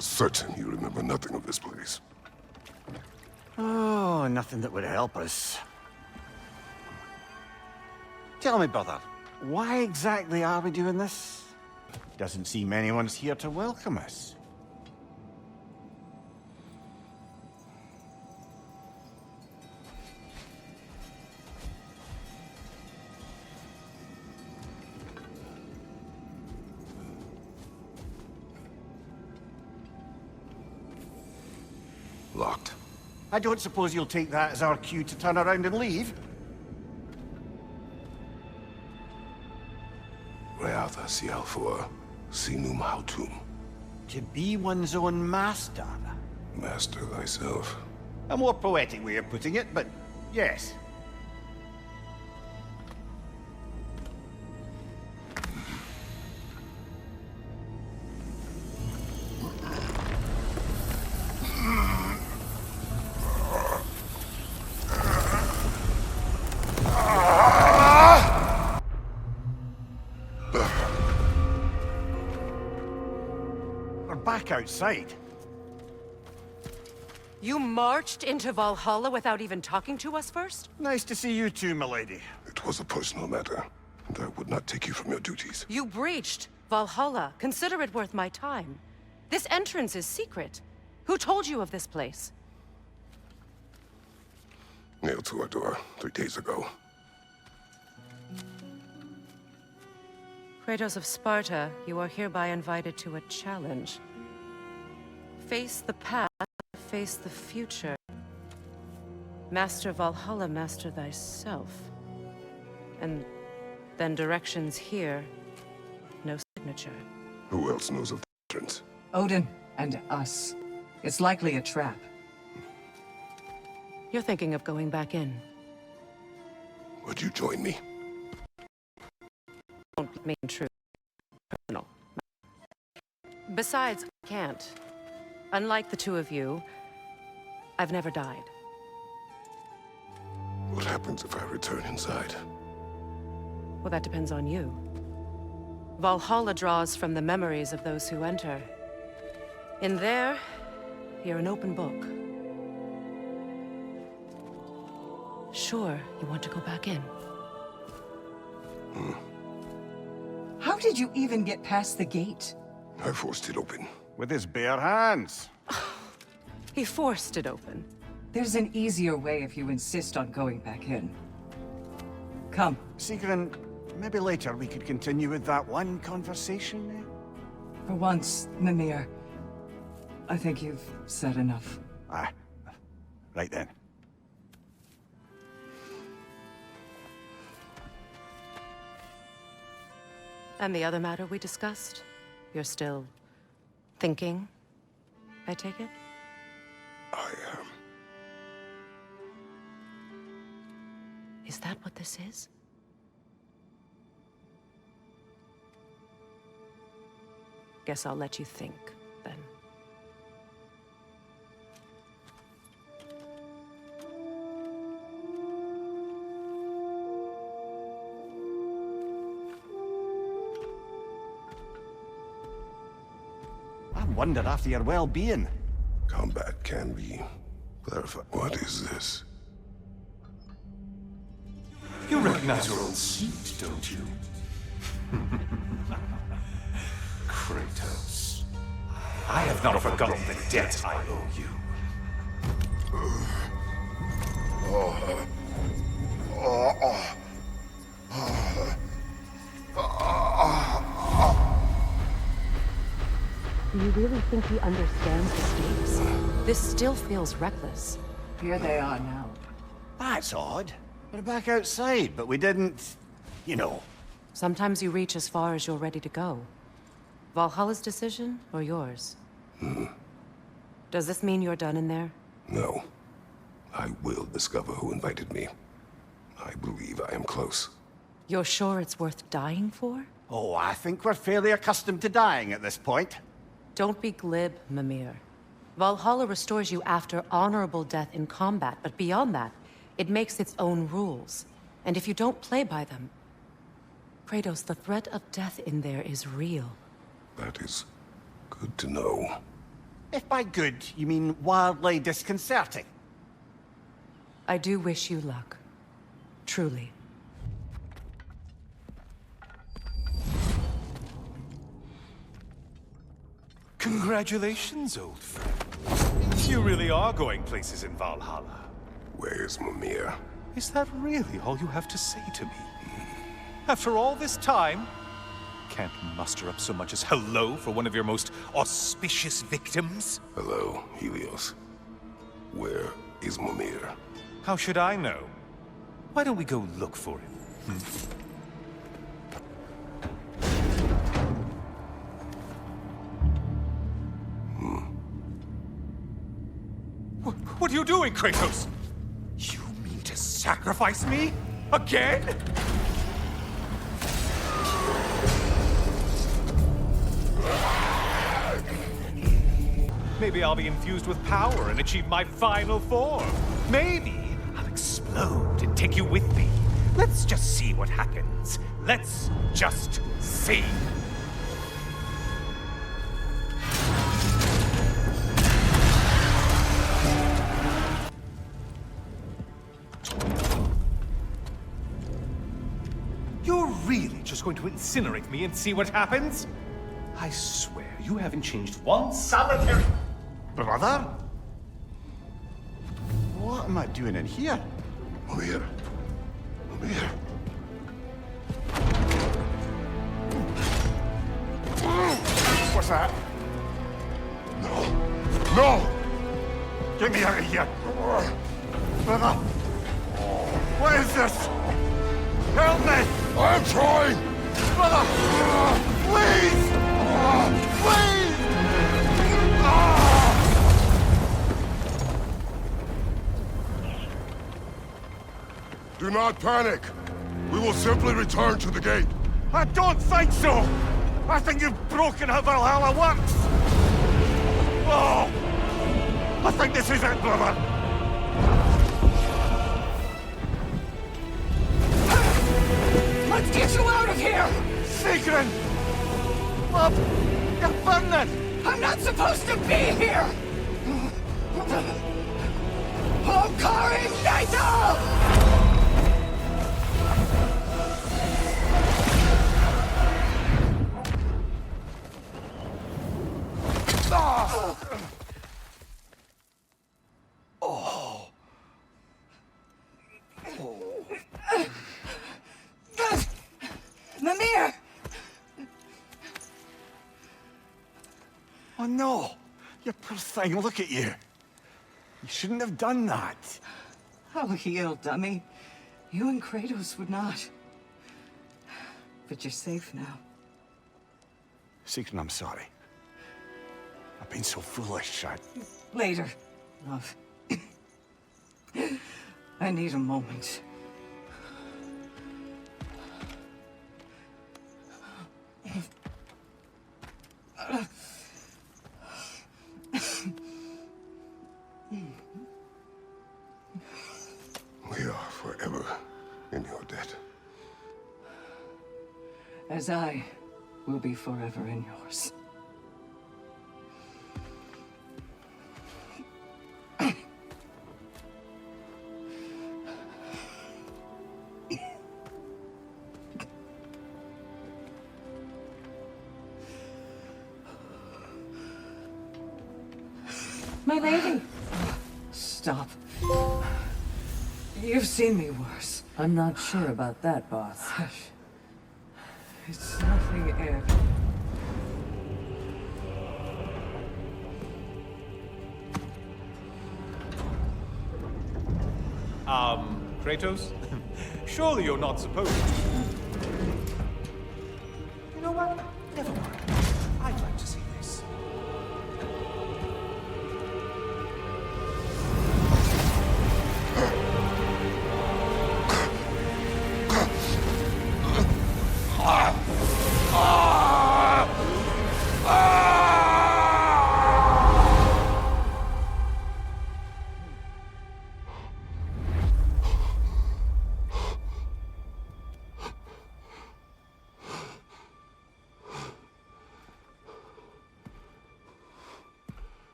are certain you remember nothing of this place. Oh, nothing that would help us. Tell me, brother, why exactly are we doing this? Doesn't seem anyone's here to welcome us. Locked. I don't suppose you'll take that as our cue to turn around and leave? Reatha Sialfor, Sinum Hautum. To be one's own master. Master thyself. A more poetic way of putting it, but yes. We're back outside. You marched into Valhalla without even talking to us first? Nice to see you too, milady. It was a personal matter, and I would not take you from your duties. You breached Valhalla. Consider it worth my time. This entrance is secret. Who told you of this place? Nailed to our door 3 days ago. Kratos of Sparta, you are hereby invited to a challenge. Face the past, face the future. Master Valhalla, master thyself. And then directions here, no signature. Who else knows of the entrance? Odin and us. It's likely a trap. You're thinking of going back in. Would you join me? Don't mean true. Personal. Besides, I can't. Unlike the two of you, I've never died. What happens if I return inside? Well, that depends on you. Valhalla draws from the memories of those who enter. In there, you're an open book. Sure, you want to go back in. How did you even get past the gate? I forced it open. With his bare hands. He forced it open. There's an easier way if you insist on going back in. Come. Sigrun, maybe later we could continue with that one conversation, eh? For once, Mimir, I think you've said enough. Ah, right then. And the other matter we discussed? You're still thinking, I take it? I am. Is that what this is? Guess I'll let you think, then. I wonder after your well-being. Combat can be clarified. What is this? You recognize your own seat, don't you? Kratos. I have not forgotten the debt I owe you. Do you really think he understands the stakes? This still feels reckless. Here they are now. That's odd. We're back outside, but we didn't... you know. Sometimes you reach as far as you're ready to go. Valhalla's decision, or yours? Does this mean you're done in there? No. I will discover who invited me. I believe I am close. You're sure it's worth dying for? Oh, I think we're fairly accustomed to dying at this point. Don't be glib, Mimir. Valhalla restores you after honorable death in combat, but beyond that, it makes its own rules. And if you don't play by them... Kratos, the threat of death in there is real. That is good to know. If by good, you mean wildly disconcerting. I do wish you luck. Truly. Congratulations, old friend. You really are going places in Valhalla. Where's Mimir? Is that really all you have to say to me? After all this time? Can't muster up so much as hello for one of your most auspicious victims? Hello, Helios. Where is Mimir? How should I know? Why don't we go look for him? What are you doing, Kratos? You mean to sacrifice me? Again? Maybe I'll be infused with power and achieve my final form. Maybe I'll explode and take you with me. Let's just see what happens. Let's just see. You're really just going to incinerate me and see what happens? I swear, you haven't changed one solitary... Brother? What am I doing in here? Mimir. Mimir. What's that? No. No! Get me out of here! Brother! What is this? Help me! I'm trying! Brother! Please! Please! Do not panic. We will simply return to the gate. I don't think so! I think you've broken how Valhalla works! Oh! I think this is it, brother! Let's get you out of here! Sigrun! Love! You're burning! I'm not supposed to be here! Hokar Igniter! Mimir! Oh no! You poor thing, look at you! You shouldn't have done that! I'll heal, dummy. You and Kratos would not. But you're safe now. Sigrun, I'm sorry. I've been so foolish, Later, love. I need a moment. We are forever in your debt. As I will be forever in yours. My lady! Stop. You've seen me worse. I'm not sure about that, boss. Hush. It's nothing, Ed. Kratos? Surely you're not supposed to. You know what? Never mind. I'd like to see this.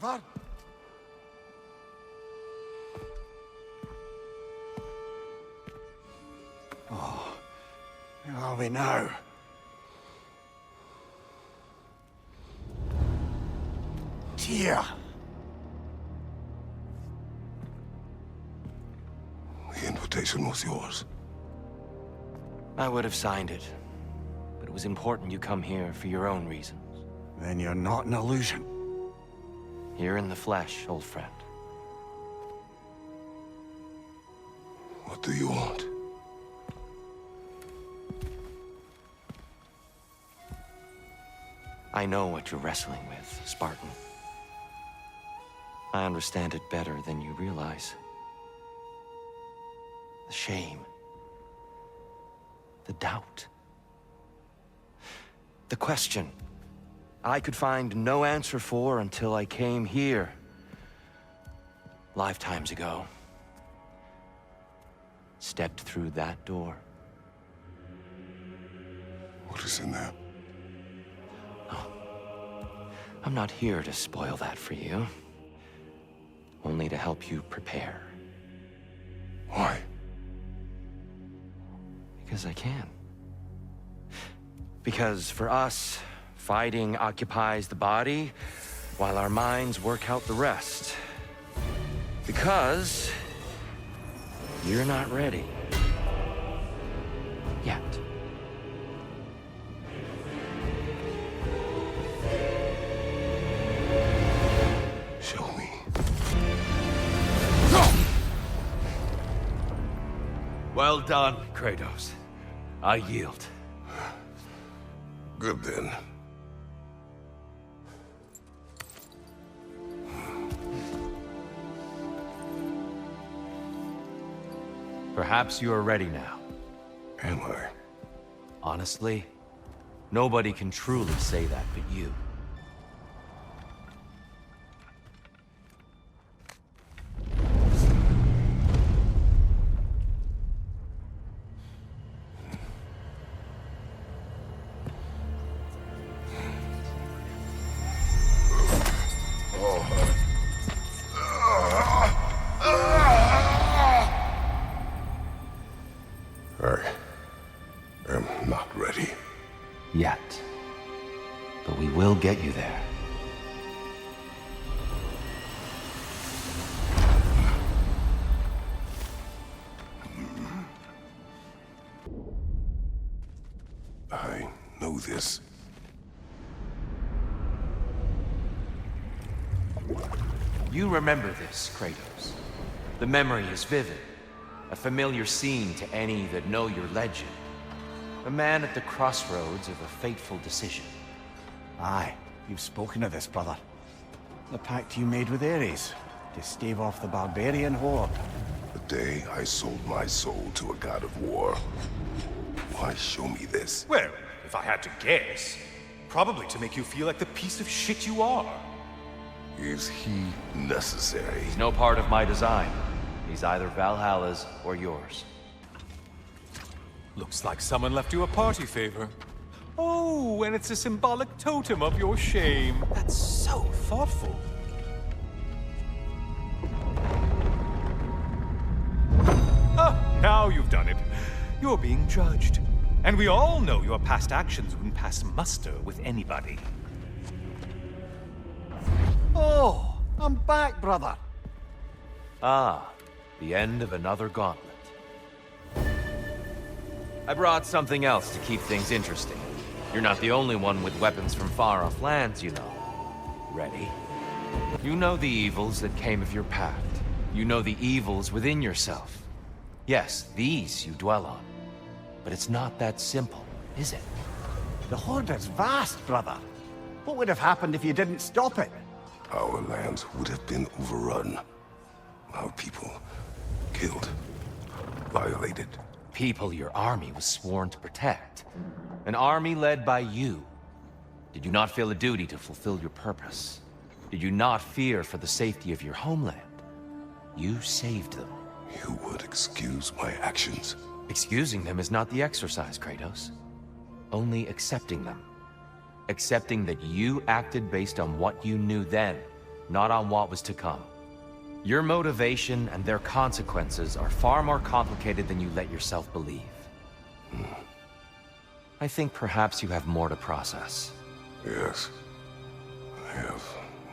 Brother? Oh, where are we now? Dear. The invitation was yours. I would have signed it, but it was important you come here for your own reasons. Then you're not an illusion. Here in the flesh, old friend. What do you want? I know what you're wrestling with, Spartan. I understand it better than you realize. The shame. The doubt. The question I could find no answer for until I came here. Lifetimes ago. Stepped through that door. What is in there? I'm not here to spoil that for you. Only to help you prepare. Why? Because I can. Because for us, fighting occupies the body, while our minds work out the rest. Because you're not ready. Yet. Show me. Well done, Kratos. I yield. Good then. Perhaps you are ready now. Am I? Honestly, nobody can truly say that but you. I am not ready. Yet. But we will get you there. I know this. You remember this, Kratos. The memory is vivid. A familiar scene to any that know your legend. A man at the crossroads of a fateful decision. Aye, you've spoken of this, brother. The pact you made with Ares, to stave off the barbarian horde. The day I sold my soul to a god of war. Why show me this? Well, if I had to guess, probably to make you feel like the piece of shit you are. Is he necessary? He's no part of my design. He's either Valhalla's or yours. Looks like someone left you a party favor. Oh, and it's a symbolic totem of your shame. That's so thoughtful. Ah, now you've done it. You're being judged. And we all know your past actions wouldn't pass muster with anybody. Oh, I'm back, brother. Ah, the end of another gauntlet. I brought something else to keep things interesting. You're not the only one with weapons from far-off lands, you know. Ready? You know the evils that came of your pact. You know the evils within yourself. Yes, these you dwell on. But it's not that simple, is it? The horde is vast, brother. What would have happened if you didn't stop it? Our lands would have been overrun. Our people killed, violated. People your army was sworn to protect. An army led by you. Did you not feel a duty to fulfill your purpose? Did you not fear for the safety of your homeland? You saved them. You would excuse my actions. Excusing them is not the exercise, Kratos. Only accepting them. Accepting that you acted based on what you knew then, not on what was to come. Your motivation and their consequences are far more complicated than you let yourself believe. I think perhaps you have more to process. Yes. I have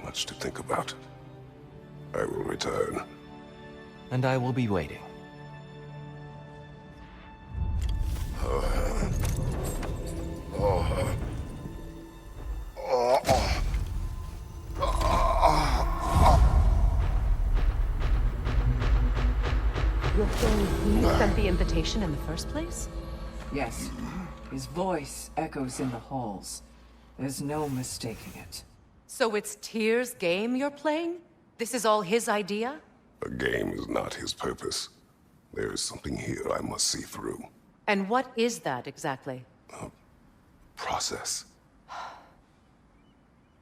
much to think about. I will return. And I will be waiting. You're saying he sent the invitation in the first place? Yes. His voice echoes in the halls. There's no mistaking it. So it's Tyr's game you're playing? This is all his idea? A game is not his purpose. There is something here I must see through. And what is that exactly? Process.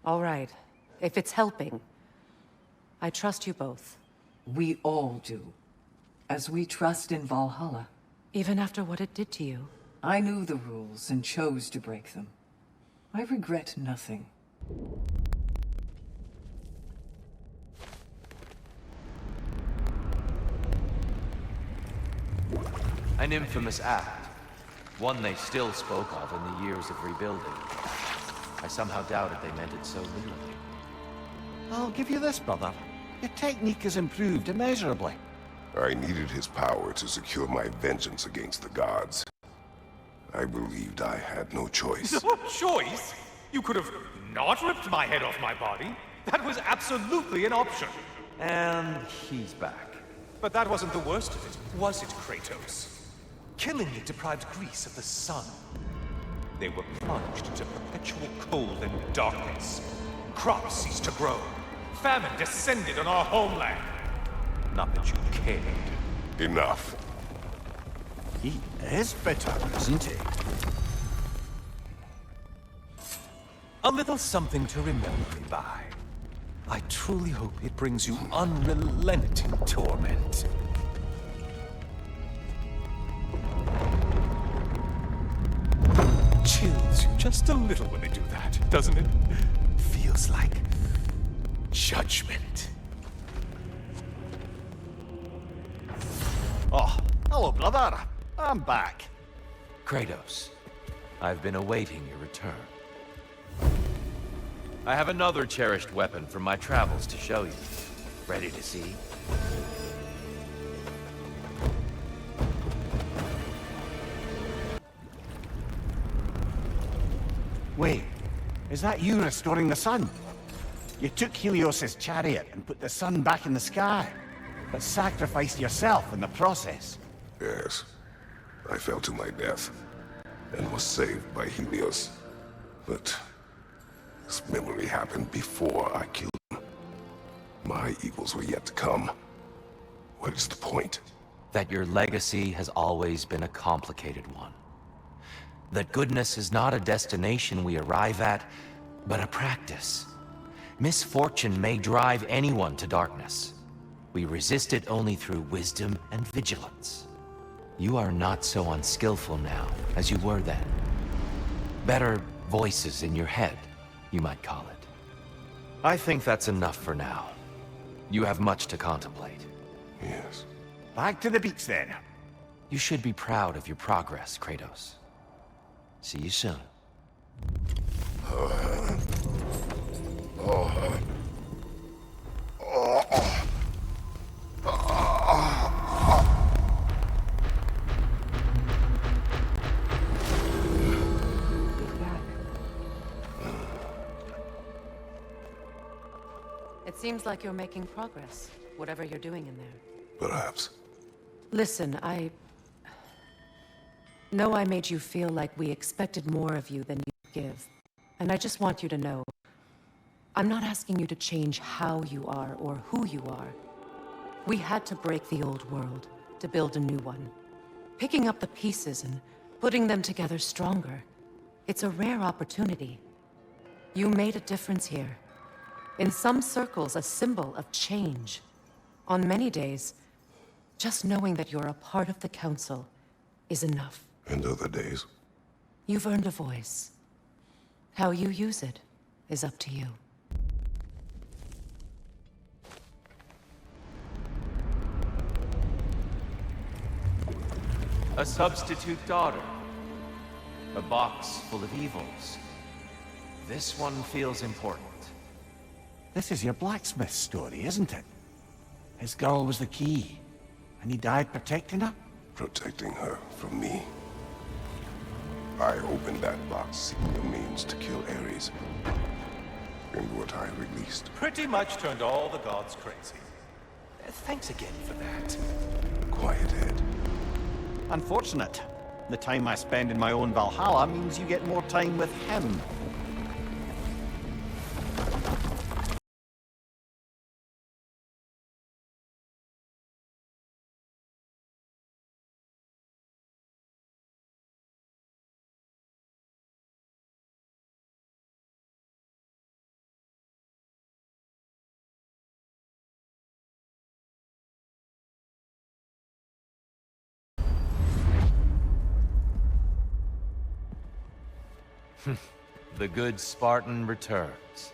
All right. If it's helping, I trust you both. We all do. As we trust in Valhalla. Even after what it did to you. I knew the rules and chose to break them. I regret nothing. An infamous act. One they still spoke of in the years of rebuilding. I somehow doubted they meant it so literally. I'll give you this, brother. Your technique has improved immeasurably. I needed his power to secure my vengeance against the gods. I believed I had no choice. No choice? You could have not ripped my head off my body. That was absolutely an option. And he's back. But that wasn't the worst of it, was it, Kratos? Killing it deprived Greece of the sun. They were plunged into perpetual cold and darkness. Crops ceased to grow. Famine descended on our homeland. Not that you cared. Enough. He is bitter, isn't he? A little something to remember me by. I truly hope it brings you unrelenting torment. Chills you just a little when they do that, doesn't it? Feels like judgment. Oh, hello, brother. I'm back. Kratos, I've been awaiting your return. I have another cherished weapon from my travels to show you. Ready to see? Wait, is that you restoring the sun? You took Helios's chariot and put the sun back in the sky, but sacrificed yourself in the process. Yes. I fell to my death and was saved by Helios. But this memory happened before I killed him. My evils were yet to come. What is the point? That your legacy has always been a complicated one. That goodness is not a destination we arrive at, but a practice. Misfortune may drive anyone to darkness. We resist it only through wisdom and vigilance. You are not so unskillful now as you were then. Better voices in your head, you might call it. I think that's enough for now. You have much to contemplate. Yes. Back to the beach then. You should be proud of your progress, Kratos. See you soon. It seems like you're making progress, whatever you're doing in there. Perhaps. Listen, I know I made you feel like we expected more of you than you give. And I just want you to know, I'm not asking you to change how you are or who you are. We had to break the old world to build a new one. Picking up the pieces and putting them together stronger. It's a rare opportunity. You made a difference here. In some circles, a symbol of change. On many days, just knowing that you're a part of the Council is enough. And other days? You've earned a voice. How you use it is up to you. A substitute daughter. A box full of evils. This one feels important. This is your blacksmith story, isn't it? His girl was the key, and he died protecting her? Protecting her from me. I opened that box seeking a means to kill Ares. And what I released. Pretty much turned all the gods crazy. Thanks again for that. Quiet head. Unfortunate. The time I spend in my own Valhalla means you get more time with him. The good Spartan returns.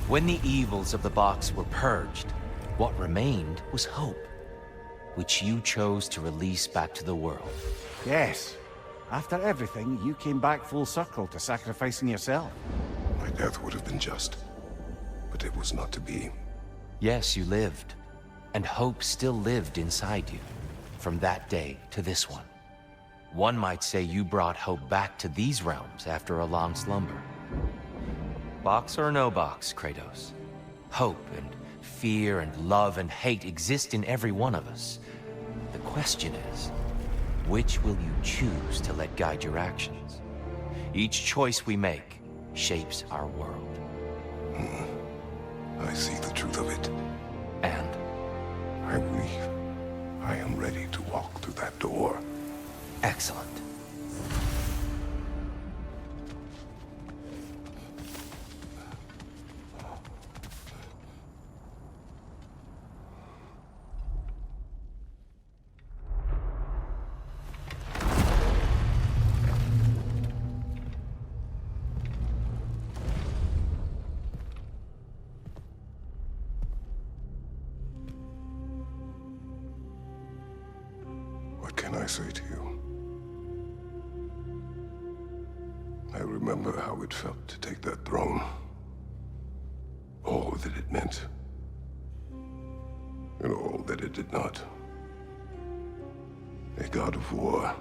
When the evils of the box were purged, what remained was hope, which you chose to release back to the world. Yes. After everything, you came back full circle to sacrificing yourself. My death would have been just. But it was not to be. Yes, you lived. And hope still lived inside you. From that day to this one. One might say you brought hope back to these realms after a long slumber. Box or no box, Kratos. Hope and fear and love and hate exist in every one of us. The question is, which will you choose to let guide your actions? Each choice we make shapes our world. I see the truth of it. And I believe I am ready to walk through that door. excellent. What can I say to you? I remember how it felt to take that throne. All that it meant. And all that it did not. A god of war.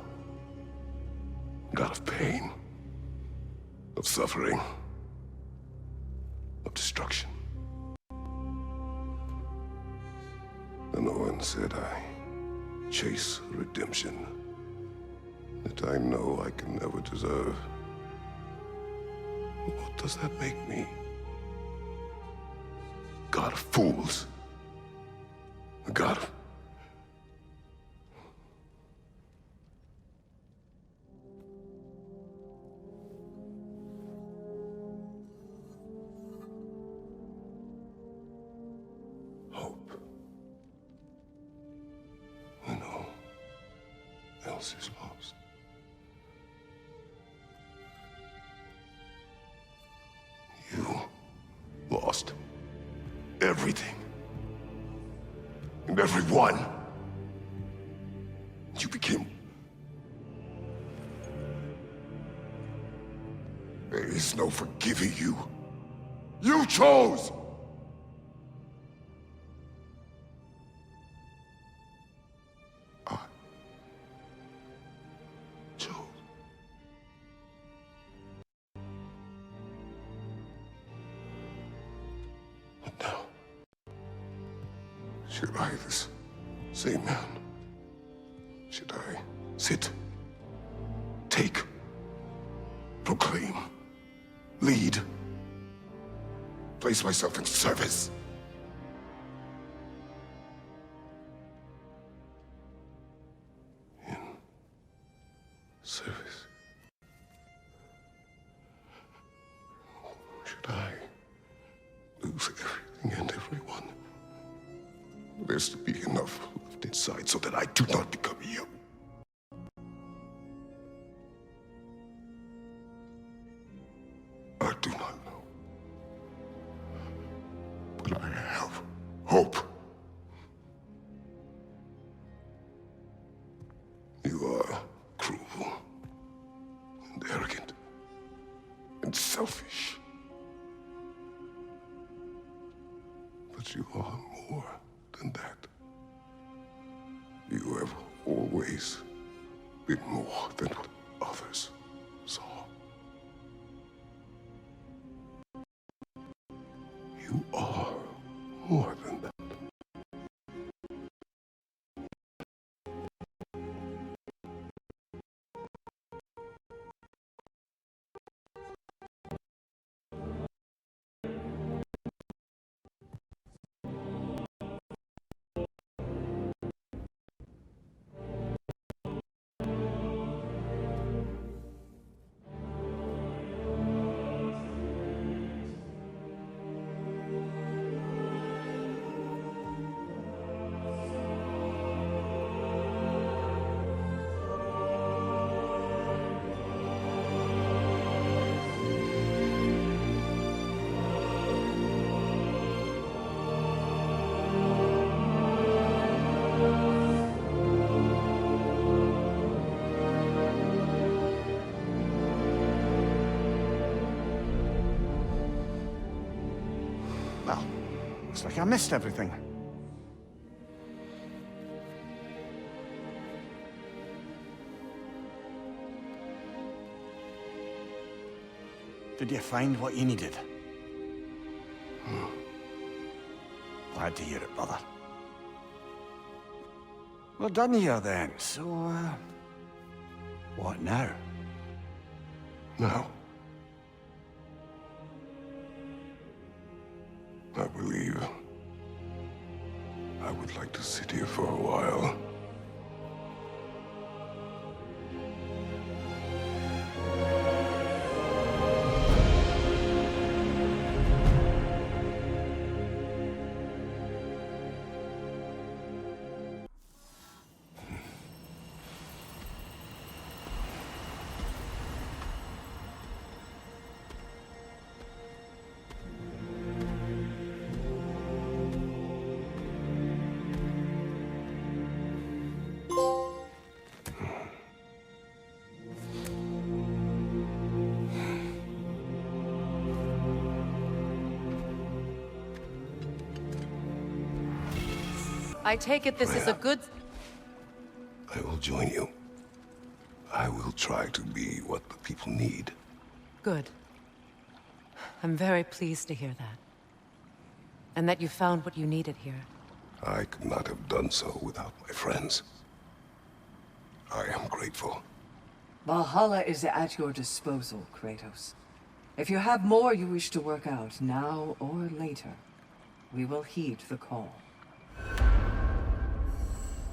God of pain. Of suffering. Of destruction. And Owen said I chase redemption that I know I can never deserve. What does that make me? God of fools. A god of... hope. When all else is lost. You lost everything. And everyone. You became... There is no forgiving you. You chose! I chose. And now, should I, this same man, should I sit, take, proclaim, lead, place myself in service? In service? Should I lose everything and everyone? There's to be enough left inside so that I do not become you. do not know. But I have hope. You are cruel and arrogant and selfish. But you are more than that. You have always been more than what others saw. You are more than that. Well, looks like I missed everything. Did you find what you needed? Glad to hear it, brother. We're done here then, so, what now? Now, I believe I would like to sit here for a while. I take it this is a good... I will join you. I will try to be what the people need. Good. I'm very pleased to hear that. And that you found what you needed here. I could not have done so without my friends. I am grateful. Valhalla is at your disposal, Kratos. If you have more you wish to work out, now or later, we will heed the call.